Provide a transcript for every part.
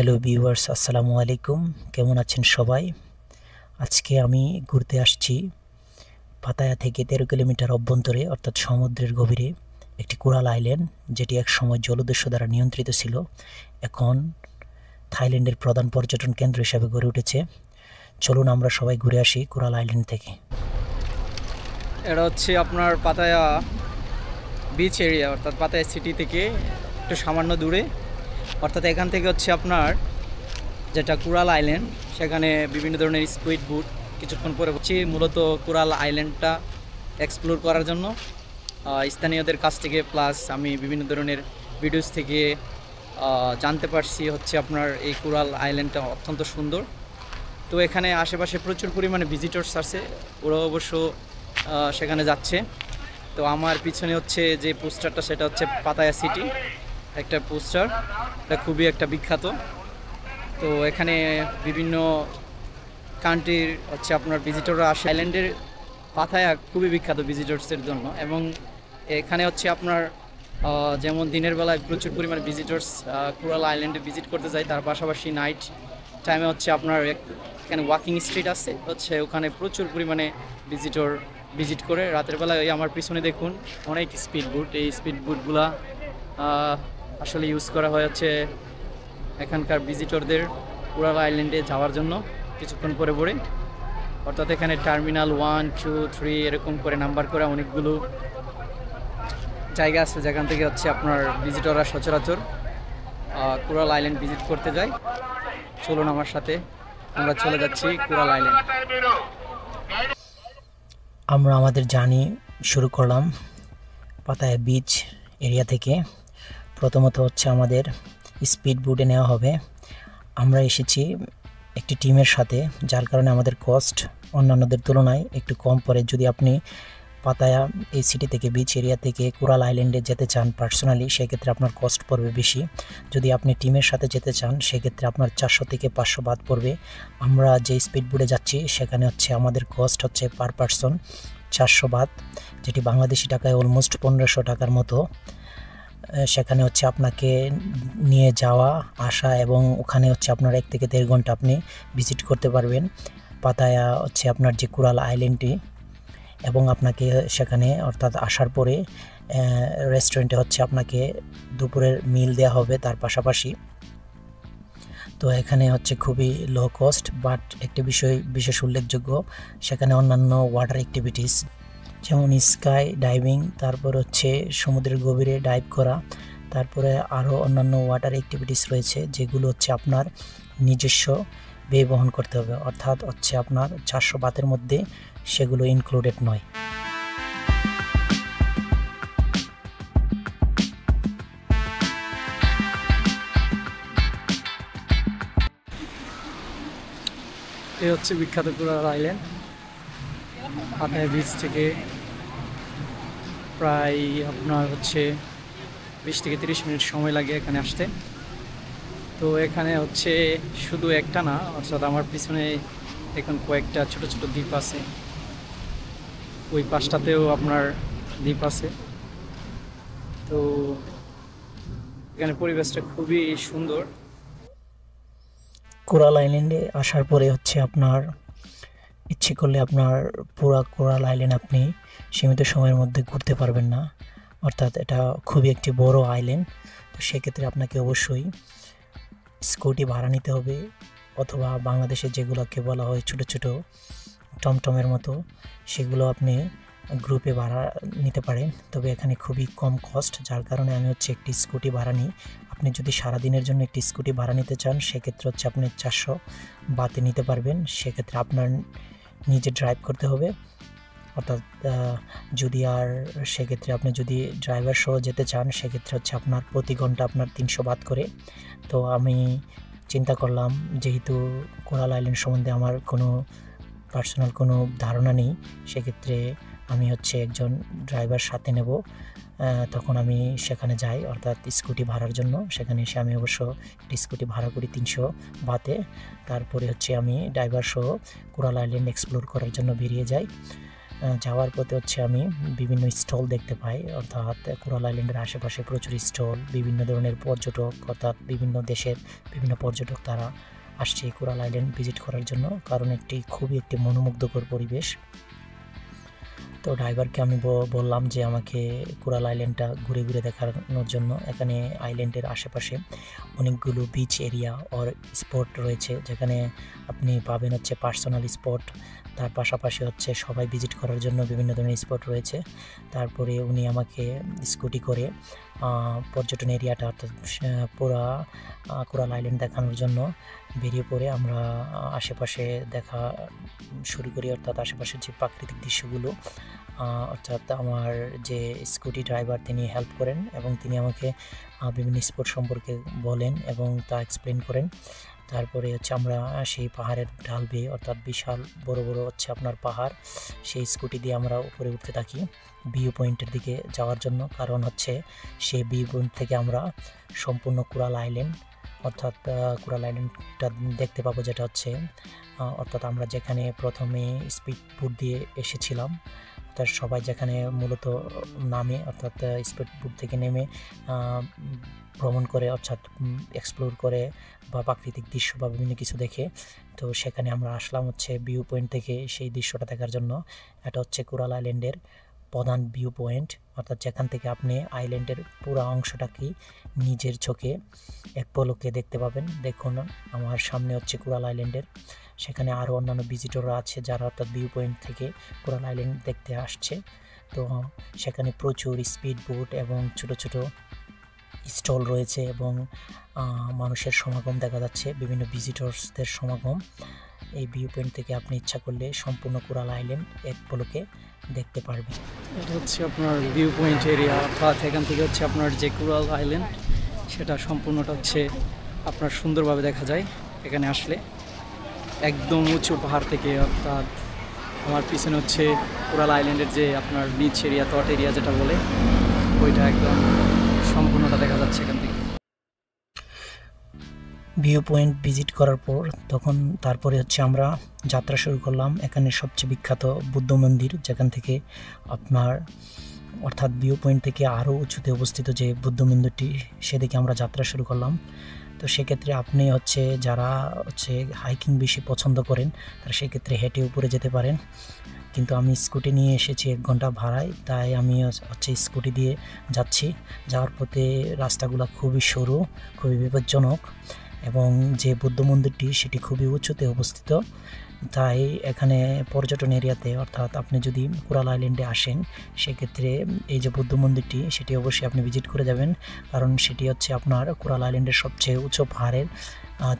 Hello viewers, আসসালামু আলাইকুম। কেমন আছেন সবাই? আজকে আমি ঘুরতে আসছি পাতায়া থেকে 13 কিলোমিটার অভ্যন্তরে অর্থাৎ সমুদ্রের গভীরে একটি কোরাল আইল্যান্ড, যেটি একসময় জলদস্যু দ্বারা নিয়ন্ত্রিত ছিল, এখন থাইল্যান্ডের প্রধান পর্যটন কেন্দ্র হিসাবে গড়ে উঠেছে। চলুন আমরা সবাই ঘুরে আসি কোরাল আইল্যান্ড থেকে। এটা হচ্ছে আপনার পাতায়া বিচ এরিয়া, অর্থাৎ পাতায়া সিটি থেকে একটু সামান্য দূরে। অর্থাৎ এখান থেকে হচ্ছে আপনার যেটা কোরাল আইল্যান্ড, সেখানে বিভিন্ন ধরনের স্পিড বোট কিছুক্ষণ পরে হচ্ছে মূলত কোরাল আইল্যান্ডটা এক্সপ্লোর করার জন্য স্থানীয়দের কাছ থেকে, প্লাস আমি বিভিন্ন ধরনের ভিডিওস থেকে জানতে পারছি হচ্ছে আপনার এই কোরাল আইল্যান্ডটা অত্যন্ত সুন্দর। তো এখানে আশেপাশে প্রচুর পরিমাণে ভিজিটর্স আছে, ওরা অবশ্য সেখানে যাচ্ছে। তো আমার পিছনে হচ্ছে যে পোস্টারটা, সেটা হচ্ছে পাতায়া সিটি একটা পোস্টার, এটা খুবই একটা বিখ্যাত। তো এখানে বিভিন্ন কান্ট্রির হচ্ছে আপনার ভিজিটররা আসে। আইল্যান্ডের পাতায়া খুবই বিখ্যাত ভিজিটর্সের জন্য, এবং এখানে হচ্ছে আপনার যেমন দিনের বেলায় প্রচুর পরিমাণে ভিজিটর্স কোরাল আইল্যান্ডে ভিজিট করতে যায়, তার পাশাপাশি নাইট টাইমে হচ্ছে আপনার এখানে ওয়াকিং স্ট্রিট আছে, হচ্ছে ওখানে প্রচুর পরিমাণে ভিজিটর ভিজিট করে। রাতের বেলায় ওই আমার পিছনে দেখুন অনেক স্পিড বোট, এই স্পিড বোটগুলা আসলে ইউজ করা হয় হচ্ছে এখানকার ভিজিটরদের কোরাল আইল্যান্ডে যাওয়ার জন্য কিছুক্ষণ পরে পরে। অর্থাৎ এখানে টার্মিনাল 1, 2, 3 এরকম করে নাম্বার করে অনেকগুলো জায়গা আছে, যেখান থেকে হচ্ছে আপনার ভিজিটররা সচরাচর কোরাল আইল্যান্ড ভিজিট করতে যায়। চলুন আমার সাথে, আমরা চলে যাচ্ছি কোরাল আইল্যান্ড। আমরা আমাদের জার্নি শুরু করলাম পাতায়া বিচ এরিয়া থেকে। প্রথমত হচ্ছে আমাদের স্পিড বোটে নেওয়া হবে। আমরা এসেছি একটি টিমের সাথে, যার কারণে আমাদের কস্ট অন্যান্যদের তুলনায় একটু কম পড়ে। যদি আপনি পাতায়া এই সিটি থেকে বিচ এরিয়া থেকে কোরাল আইল্যান্ডে যেতে চান পার্সোনালি, সেক্ষেত্রে আপনার কস্ট পড়বে বেশি। যদি আপনি টিমের সাথে যেতে চান, সেক্ষেত্রে আপনার 400 থেকে 500 বাদ পড়বে। আমরা যে স্পিড বোটে যাচ্ছি সেখানে হচ্ছে আমাদের কস্ট হচ্ছে পার পারসন 400 বাদ, যেটি বাংলাদেশি টাকায় অলমোস্ট 1500 টাকার মতো। সেখানে হচ্ছে আপনাকে নিয়ে যাওয়া আসা, এবং ওখানে হচ্ছে আপনার 1 থেকে 1.5 ঘন্টা আপনি ভিজিট করতে পারবেন পাতায়া হচ্ছে আপনার যে কোরাল আইল্যান্ডটি। এবং আপনাকে সেখানে অর্থাৎ আসার পরে রেস্টুরেন্টে হচ্ছে আপনাকে দুপুরের মিল দেওয়া হবে তার পাশাপাশি। তো এখানে হচ্ছে খুবই লো কস্ট, বাট একটি বিষয় বিশেষ উল্লেখযোগ্য, সেখানে অন্যান্য ওয়াটার অ্যাক্টিভিটিস যেমন স্কাই ডাইভিং, তারপর হচ্ছে সমুদ্রের গভীরে ডাইভ করা, তারপরে আরও অন্যান্য ওয়াটার অ্যাক্টিভিটিস রয়েছে, যেগুলো হচ্ছে আপনার নিজস্ব ব্যয় বহন করতে হবে। অর্থাৎ হচ্ছে আপনার 400 বাতের মধ্যে সেগুলো ইনক্লুডেড নয়। এই হচ্ছে বিখ্যাত কোরাল আইল্যান্ড। পাতায়া বিচ থেকে প্রায় আপনার হচ্ছে 20 থেকে 30 মিনিট সময় লাগে এখানে আসতে। তো এখানে হচ্ছে শুধু একটা না, অর্থাৎ আমার পিছনে এখন কয়েকটা ছোট ছোট দ্বীপ আছে, ওই পাশটাতেও আপনার দ্বীপ আছে। তো এখানে পরিবেশটা খুবই সুন্দর। কোরাল আইল্যান্ডে আসার পরে হচ্ছে আপনার ইচ্ছে করলে আপনার পুরো কোরাল আইল্যান্ড আপনি সীমিত সময়ের মধ্যে ঘুরতে পারবেন না, অর্থাৎ এটা খুবই একটি বড় আইল্যান্ড। তো সেক্ষেত্রে আপনাকে অবশ্যই স্কুটি ভাড়া নিতে হবে, অথবা বাংলাদেশে যেগুলোকে বলা হয় ছোট ছোট টমটমের মতো, সেগুলো আপনি গ্রুপে ভাড়া নিতে পারেন। তবে এখানে খুবই কম কস্ট, যার কারণে আমি হচ্ছে একটি স্কুটি ভাড়া নিই। আপনি যদি সারাদিনের জন্য একটি স্কুটি ভাড়া নিতে চান, সেক্ষেত্রে হচ্ছে আপনি 400 বাতে নিতে পারবেন। সেক্ষেত্রে আপনার নিজে ড্রাইভ করতে হবে। অর্থাৎ যদি আর সেক্ষেত্রে আপনি যদি ড্রাইভার সহ যেতে চান, সেক্ষেত্রে হচ্ছে আপনার প্রতি ঘন্টা আপনার 300 বাত করে। তো আমি চিন্তা করলাম, যেহেতু কোরাল আইল্যান্ড সম্বন্ধে আমার কোনো পার্সোনাল কোনো ধারণা নেই, সেক্ষেত্রে আমি হচ্ছে একজন ড্রাইভার সাথে নেব। তখন আমি সেখানে যাই, অর্থাৎ স্কুটি ভাড়ার জন্য। সেখানে এসে আমি অবশ্য স্কুটি ভাড়া করি 300 বাতে। তারপরে হচ্ছে আমি ড্রাইভার সহ কোরাল আইল্যান্ড এক্সপ্লোর করার জন্য বেরিয়ে যাই। যাওয়ার পথে হচ্ছে আমি বিভিন্ন স্টল দেখতে পাই, অর্থাৎ কোরাল আইল্যান্ডের আশেপাশে প্রচুর স্টল, বিভিন্ন ধরনের পর্যটক, অর্থাৎ বিভিন্ন দেশের বিভিন্ন পর্যটক তারা আসছে কোরাল আইল্যান্ড ভিজিট করার জন্য, কারণ খুবই একটি মনোমুগ্ধকর পরিবেশ। তো ড্রাইভারকে আমি বললাম যে আমাকে কোরাল আইল্যান্ডটা ঘুরে ঘুরে দেখানোর জন্য। এখানে আইল্যান্ডের আশেপাশে অনেকগুলো বিচ এরিয়া ওর স্পট রয়েছে, যেখানে আপনি পাবেন হচ্ছে পার্সোনাল স্পট, তার পাশাপাশি হচ্ছে সবাই ভিজিট করার জন্য বিভিন্ন ধরনের স্পট রয়েছে। তারপরে উনি আমাকে স্কুটি করে পর্যটন এরিয়াটা অর্থাৎ পুরা কোরাল আইল্যান্ড দেখানোর জন্য বেরিয়ে পড়ে আমরা আশেপাশে দেখা শুরু করি, অর্থাৎ আশেপাশের যে প্রাকৃতিক দৃশ্যগুলো, অর্থাৎ আমার যে স্কুটি ড্রাইভার তিনি হেল্প করেন এবং তিনি আমাকে বিভিন্ন স্পট সম্পর্কে বলেন এবং তা এক্সপ্লেন করেন। তারপরে হচ্ছে আমরা সেই পাহাড়ের ঢাল বেয়ে, অর্থাৎ বিশাল বড় বড় হচ্ছে আপনার পাহাড়, সেই স্কুটি দিয়ে আমরা উপরে উঠতে থাকি ভিউ পয়েন্টের দিকে যাওয়ার জন্য। কারণ হচ্ছে সেই ভিউ পয়েন্ট থেকে আমরা সম্পূর্ণ কোরাল আইল্যান্ড, অর্থাৎ কোরাল আইল্যান্ডটা দেখতে পাবো, যেটা হচ্ছে অর্থাৎ আমরা যেখানে প্রথমে স্পিড বোট দিয়ে এসেছিলাম, অর্থাৎ সবাই যেখানে মূলত নামে, অর্থাৎ স্পিড বোট থেকে নেমে ভ্রমণ করে, অর্থাৎ এক্সপ্লোর করে বা প্রাকৃতিক দৃশ্য বা বিভিন্ন কিছু দেখে, তো সেখানে আমরা আসলাম হচ্ছে ভিউ পয়েন্ট থেকে সেই দৃশ্যটা দেখার জন্য। এটা হচ্ছে কোরাল আইল্যান্ডের প্রধান ভিউ পয়েন্ট, অর্থাৎ যেখান থেকে আপনি আইল্যান্ডের পুরো অংশটাকেই নিজের চোখে এক পলকে দেখতে পাবেন। দেখুন আমার সামনে হচ্ছে কোরাল আইল্যান্ডের, সেখানে আরও অন্যান্য ভিজিটররা আছে যারা অর্থাৎ ভিউ পয়েন্ট থেকে কোরাল আইল্যান্ড দেখতে আসছে। তো সেখানে প্রচুর স্পিড বোট এবং ছোট ছোট স্টল রয়েছে এবং মানুষের সমাগম দেখা যাচ্ছে, বিভিন্ন ভিজিটরসদের সমাগম। এই ভিউ পয়েন্ট থেকে আপনি ইচ্ছা করলে সম্পূর্ণ কোরাল আইল্যান্ড এক পলকে দেখতে পারবেন। এটা হচ্ছে আপনার ভিউ পয়েন্ট এরিয়া, অর্থাৎ এখান থেকে হচ্ছে আপনার যে কোরাল আইল্যান্ড সেটা সম্পূর্ণটা হচ্ছে আপনার সুন্দরভাবে দেখা যায় এখানে আসলে, একদম উঁচু পাহাড় থেকে। অর্থাৎ আমার পিছনে হচ্ছে কোরাল আইল্যান্ডের যে আপনার বিচ এরিয়া, তট এরিয়া যেটা বলে, ওইটা একদম সম্পূর্ণটা দেখা যাচ্ছে এখান থেকে। ভিউ পয়েন্ট ভিজিট করার পর তারপরে হচ্ছে আমরা যাত্রা শুরু করলাম এখানে সবচেয়ে বিখ্যাত বুদ্ধ মন্দির, যেখান থেকে আপনার অর্থাৎ ভিউ পয়েন্ট থেকে আরও উঁচুতে অবস্থিত যে বুদ্ধ মন্দিরটি, সেদিকে আমরা যাত্রা শুরু করলাম। তো সেক্ষেত্রে আপনি হচ্ছে যারা হচ্ছে হাইকিং বেশি পছন্দ করেন তারা সেক্ষেত্রে হেঁটে উপরে যেতে পারেন, কিন্তু আমি স্কুটি নিয়ে এসেছি 1 ঘন্টা ভাড়ায়, তাই আমি হচ্ছে স্কুটি দিয়ে যাচ্ছি। যাওয়ার পথে রাস্তাগুলো খুবই সরু, খুবই বিপজ্জনক এবং যে বুদ্ধ মন্দিরটি সেটি খুবই উঁচুতে অবস্থিত। তাই এখানে পর্যটন এরিয়াতে, অর্থাৎ আপনি যদি কোরাল আইল্যান্ডে আসেন সেক্ষেত্রে এই যে বুদ্ধ মন্দিরটি সেটি অবশ্যই আপনি ভিজিট করে যাবেন, কারণ সেটি হচ্ছে আপনার কোরাল আইল্যান্ডের সবচেয়ে উঁচু পাহাড়ের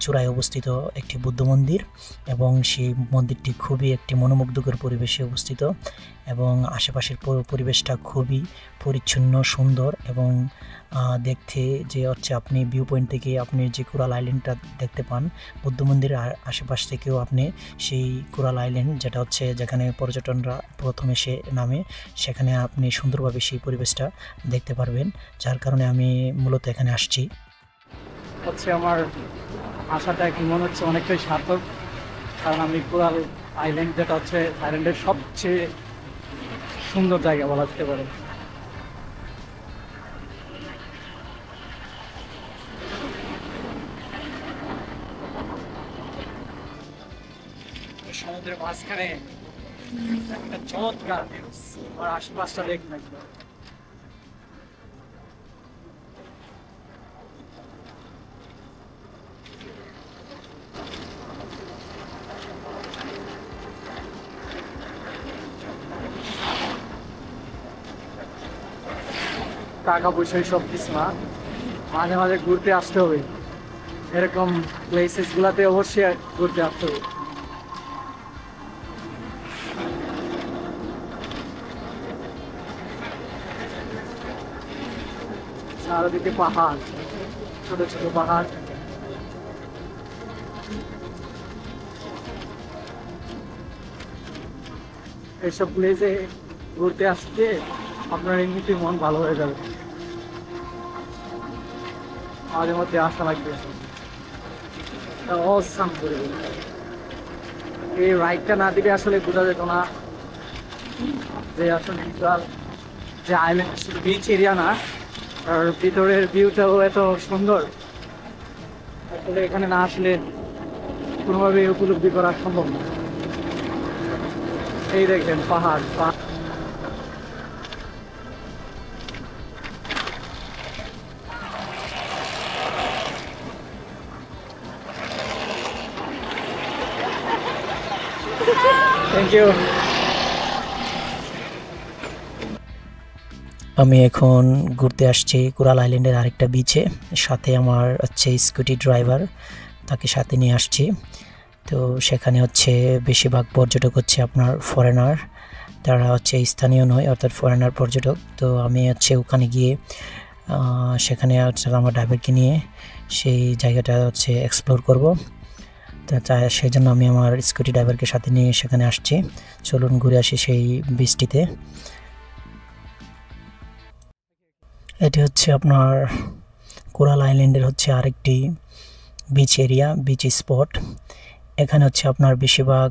চূড়ায় অবস্থিত একটি বুদ্ধ মন্দির এবং সেই মন্দিরটি খুবই একটি মনোমুগ্ধকর পরিবেশে অবস্থিত এবং আশেপাশের পরিবেশটা খুবই পরিচ্ছন্ন, সুন্দর এবং দেখতে যে হচ্ছে আপনি ভিউ পয়েন্ট থেকে আপনি যে কোরাল আইল্যান্ডটা দেখতে পান, বুদ্ধ মন্দিরের আশেপাশ থেকেও আপনি সেই কোরাল আইল্যান্ড, যেটা হচ্ছে যেখানে পর্যটনরা প্রথম এসে নামে, সেখানে আপনি সুন্দরভাবে সেই পরিবেশটা দেখতে পারবেন, যার কারণে আমি মূলত এখানে আসছি। হচ্ছে আমার আশাটা এখন মনে হচ্ছে অনেকটাই সার্থক, কারণ আমি কোরাল আইল্যান্ড, যেটা হচ্ছে থাইল্যান্ডের সবচেয়ে সুন্দর জায়গা বলা যেতে পারে। সমুদ্রের মাঝখানে একটা চমৎকার আমার আশেপাশটা দেখুন একবার। টাকা পয়সা সব কিছু না, মাঝে মাঝে ঘুরতে আসতে হবে, এরকম প্লেসেস গুলাতে অবশ্যই ঘুরতে আসতে হবে। চারিদিকে পাহাড়, ছোট ছোট পাহাড়, এইসব প্লেসে ঘুরতে আসতে আপনার এমনিতে মন ভালো হয়ে যাবে, মাঝে মধ্যে আসা লাগবে। অসাম করে এই রাইডটা না দিলে আসলে বোঝা যেত না যে আসলে যে আইল্যান্ড শুধু বিচ এরিয়া না, আর ভিতরের ভিউটাও এত সুন্দর, আসলে এখানে না আসলে কোনোভাবে উপলব্ধি করা সম্ভব না। এই দেখেন পাহাড়। Thank you. আমি এখন ঘুরতে আসছি কোরাল আইল্যান্ডের আরেকটা বিচে, সাথে আমার হচ্ছে স্কুটি ড্রাইভার, তাকে সাথে নিয়ে আসছি। তো সেখানে হচ্ছে বেশিরভাগ পর্যটক হচ্ছে আপনার ফরেনার, তারা হচ্ছে স্থানীয় নয়, অর্থাৎ ফরেনার পর্যটক। তো আমি হচ্ছে ওখানে গিয়ে সেখানে হচ্ছে আমার ড্রাইভারকে নিয়ে সেই জায়গাটা হচ্ছে এক্সপ্লোর করব। তো সেই জন্য আমি আমার স্কুটি ড্রাইভারকে সাথে নিয়ে সেখানে আসছি। চলুন ঘুরে আসি সেই বিচটিতে। এটি হচ্ছে আপনার কোরাল আইল্যান্ডের হচ্ছে আরেকটি বিচ এরিয়া, বিচ স্পট। এখানে হচ্ছে আপনার বেশিরভাগ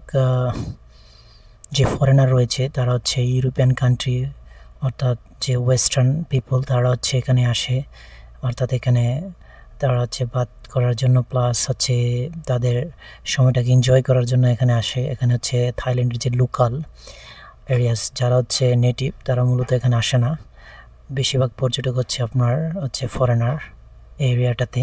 যে ফরেনার রয়েছে তারা হচ্ছে ইউরোপিয়ান কান্ট্রি, অর্থাৎ যে ওয়েস্টার্ন পিপল, তারা হচ্ছে এখানে আসে, অর্থাৎ এখানে তারা হচ্ছে বাদ করার জন্য, প্লাস হচ্ছে তাদের সময়টাকে এনজয় করার জন্য এখানে আসে। এখানে হচ্ছে থাইল্যান্ডের যে লোকাল এরিয়াস, যারা হচ্ছে নেটিভ, তারা মূলত এখানে আসে না। বেশিরভাগ পর্যটক হচ্ছে আপনার হচ্ছে ফরেনার এই এরিয়াটাতে।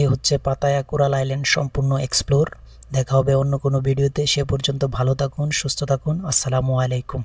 এ হচ্ছে পাতায়া কোরাল আইল্যান্ড সম্পূর্ণ এক্সপ্লোর। দেখা হবে অন্য কোনো ভিডিওতে। সে পর্যন্ত ভালো থাকুন, সুস্থ থাকুন। আসসালামু আলাইকুম।